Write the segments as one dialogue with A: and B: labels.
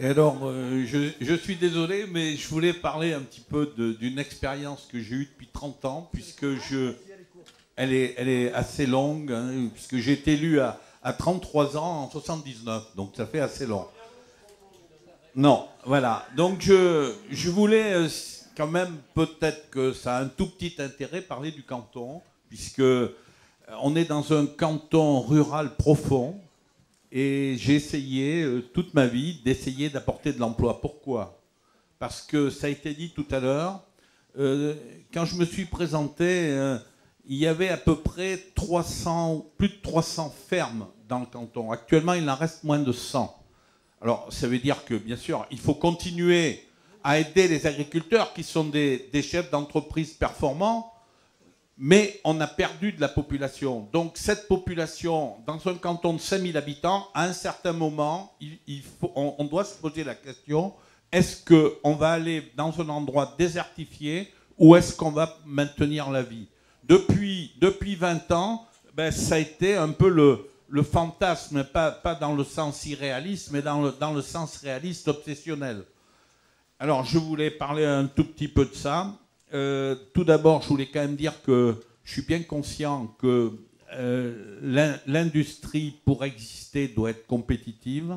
A: Et alors, je suis désolé, mais je voulais parler un petit peu d'une expérience que j'ai eue depuis 30 ans, puisque elle est assez longue, hein, puisque j'ai été élu à 33 ans en 79, donc ça fait assez long. Non, voilà. Donc je voulais quand même, peut-être que ça a un tout petit intérêt, parler du canton, puisque on est dans un canton rural profond, et j'ai essayé toute ma vie d'essayer d'apporter de l'emploi. Pourquoi? Parce que ça a été dit tout à l'heure, quand je me suis présenté, il y avait à peu près plus de 300 fermes dans le canton. Actuellement, il en reste moins de 100. Alors, ça veut dire que, bien sûr, il faut continuer à aider les agriculteurs qui sont des chefs d'entreprise performants, mais on a perdu de la population. Donc cette population, dans un canton de 5000 habitants, à un certain moment, on doit se poser la question, est-ce qu'on va aller dans un endroit désertifié ou est-ce qu'on va maintenir la vie? Depuis 20 ans, ben, ça a été un peu le fantasme, pas dans le sens irréaliste, mais dans le sens réaliste obsessionnel. Alors je voulais parler un tout petit peu de ça. Tout d'abord, je voulais quand même dire que je suis bien conscient que l'industrie, pour exister, doit être compétitive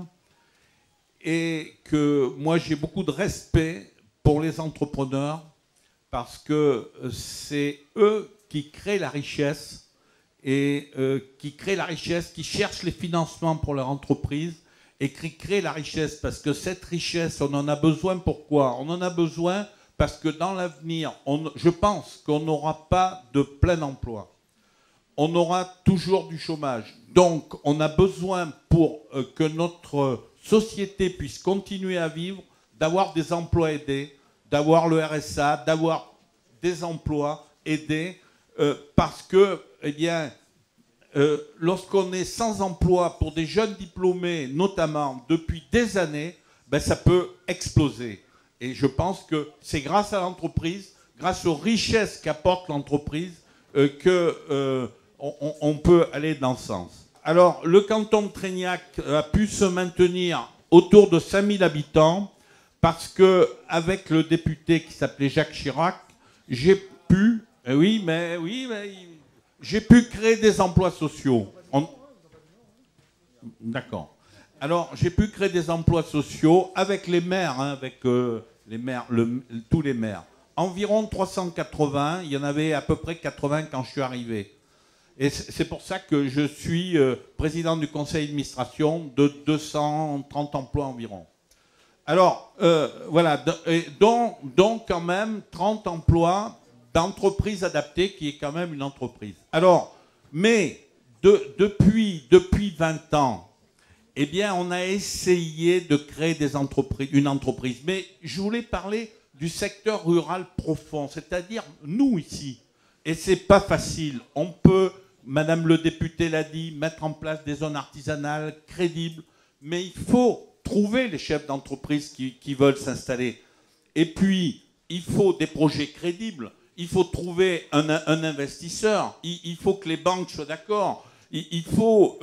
A: et que moi, j'ai beaucoup de respect pour les entrepreneurs parce que c'est eux qui créent la richesse et qui cherchent les financements pour leur entreprise et qui créent la richesse parce que cette richesse, on en a besoin. Pourquoi? On en a besoin parce que dans l'avenir, je pense qu'on n'aura pas de plein emploi. On aura toujours du chômage. Donc, on a besoin pour que notre société puisse continuer à vivre, d'avoir des emplois aidés, d'avoir le RSA, d'avoir des emplois aidés, parce que, eh bien, lorsqu'on est sans emploi pour des jeunes diplômés, notamment depuis des années, ben, ça peut exploser. Et je pense que c'est grâce à l'entreprise, grâce aux richesses qu'apporte l'entreprise, qu'on peut aller dans ce sens. Alors, le canton de Trégnac a pu se maintenir autour de 5000 habitants parce qu'avec le député qui s'appelait Jacques Chirac, j'ai pu créer des emplois sociaux. D'accord. Alors, j'ai pu créer des emplois sociaux avec les maires, hein, avec les maires, tous les maires. Environ 380, il y en avait à peu près 80 quand je suis arrivé. Et c'est pour ça que je suis président du conseil d'administration de 230 emplois environ. Alors, voilà, dont quand même 30 emplois d'entreprise adaptée, qui est quand même une entreprise. Alors, mais depuis 20 ans, eh bien, on a essayé de créer une entreprise. Mais je voulais parler du secteur rural profond, c'est-à-dire nous ici. Et c'est pas facile. On peut, Madame le député l'a dit, mettre en place des zones artisanales crédibles, mais il faut trouver les chefs d'entreprise qui veulent s'installer. Et puis, il faut des projets crédibles. Il faut trouver un investisseur. Il faut que les banques soient d'accord. Il faut...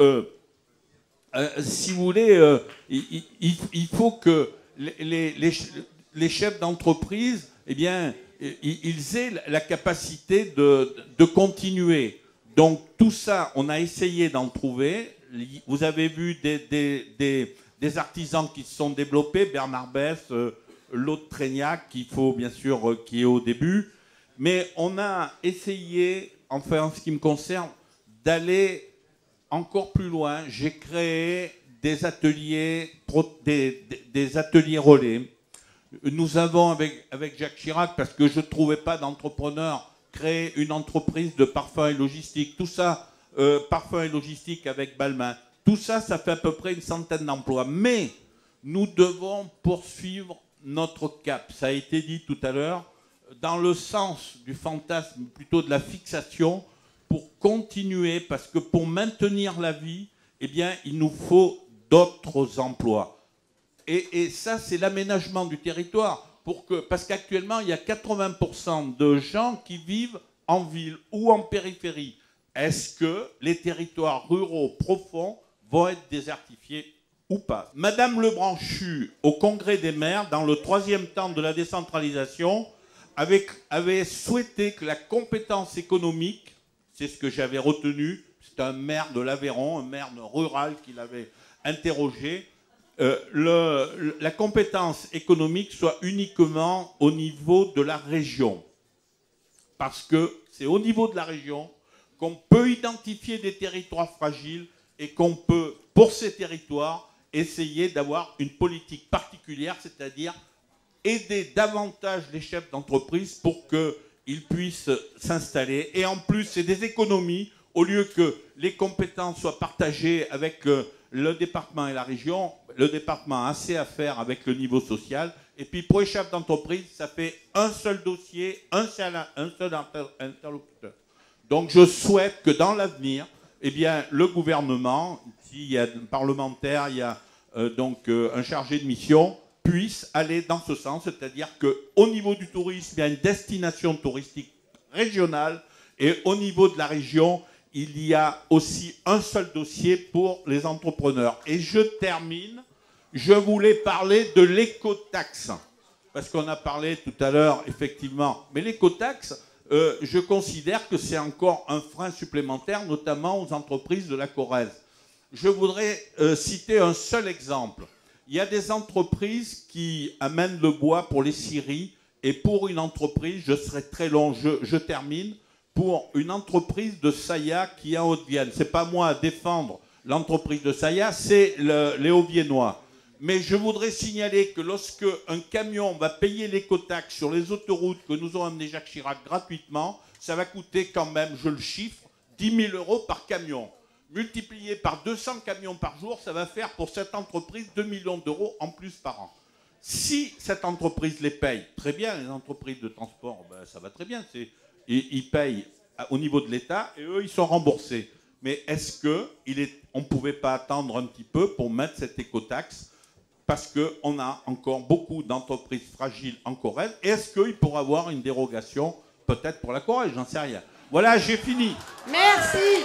A: si vous voulez, il faut que les chefs d'entreprise, eh bien, ils aient la capacité de continuer. Donc tout ça, on a essayé d'en trouver. Vous avez vu des artisans qui se sont développés, Bernard Besse, l'autre Trégnac, qu'il faut bien sûr, qui est au début. Mais on a essayé, enfin en ce qui me concerne, d'aller encore plus loin. J'ai créé des ateliers relais. Nous avons, avec Jacques Chirac, parce que je ne trouvais pas d'entrepreneur, créé une entreprise de parfums et logistique. Tout ça, parfums et logistique avec Balmain. Tout ça, ça fait à peu près une centaine d'emplois. Mais nous devons poursuivre notre cap. Ça a été dit tout à l'heure, dans le sens du fantasme, plutôt de la fixation, pour continuer, parce que pour maintenir la vie, eh bien, il nous faut d'autres emplois. Et ça, c'est l'aménagement du territoire. Parce qu'actuellement, il y a 80% de gens qui vivent en ville ou en périphérie. Est-ce que les territoires ruraux profonds vont être désertifiés? ou pas. Madame Lebranchu, au Congrès des maires, dans le 3e temps de la décentralisation, avait souhaité que la compétence économique, c'est ce que j'avais retenu, c'est un maire de l'Aveyron, un maire rural qui l'avait interrogé, la compétence économique soit uniquement au niveau de la région. Parce que c'est au niveau de la région qu'on peut identifier des territoires fragiles et qu'on peut, pour ces territoires, essayer d'avoir une politique particulière, c'est-à-dire aider davantage les chefs d'entreprise pour qu'ils puissent s'installer. Et en plus, c'est des économies, au lieu que les compétences soient partagées avec le département et la région, le département a assez à faire avec le niveau social. Et puis pour les chefs d'entreprise, ça fait un seul dossier, un seul interlocuteur. Donc je souhaite que dans l'avenir, eh bien, le gouvernement, s'il y a un parlementaire, il y a un chargé de mission, puisse aller dans ce sens, c'est-à-dire qu'au niveau du tourisme, il y a une destination touristique régionale, et au niveau de la région, il y a aussi un seul dossier pour les entrepreneurs. Et je termine, je voulais parler de l'écotaxe, parce qu'on a parlé tout à l'heure, effectivement, mais l'écotaxe, je considère que c'est encore un frein supplémentaire, notamment aux entreprises de la Corrèze. Je voudrais citer un seul exemple. Il y a des entreprises qui amènent le bois pour les scieries, et pour une entreprise, je serai très long, je termine, pour une entreprise de Saillat qui est en Haute-Vienne. Ce n'est pas moi à défendre l'entreprise de Saillat, c'est les Hauts-Viennois. Mais je voudrais signaler que lorsque un camion va payer l'écotaxe sur les autoroutes que nous ont amené Jacques Chirac gratuitement, ça va coûter quand même, je le chiffre, 10 000 € par camion. Multiplié par 200 camions par jour, ça va faire pour cette entreprise 2 millions d'euros en plus par an. Si cette entreprise les paye, très bien, les entreprises de transport, ben, ça va très bien, ils payent au niveau de l'État et eux, ils sont remboursés. Mais est-ce qu'on ne pouvait pas attendre un petit peu pour mettre cette écotaxe, parce qu'on a encore beaucoup d'entreprises fragiles en Corrèze? Est-ce qu'il pourrait y avoir une dérogation, peut-être pour la Corrèze, j'en sais rien. Voilà, j'ai fini.
B: Merci.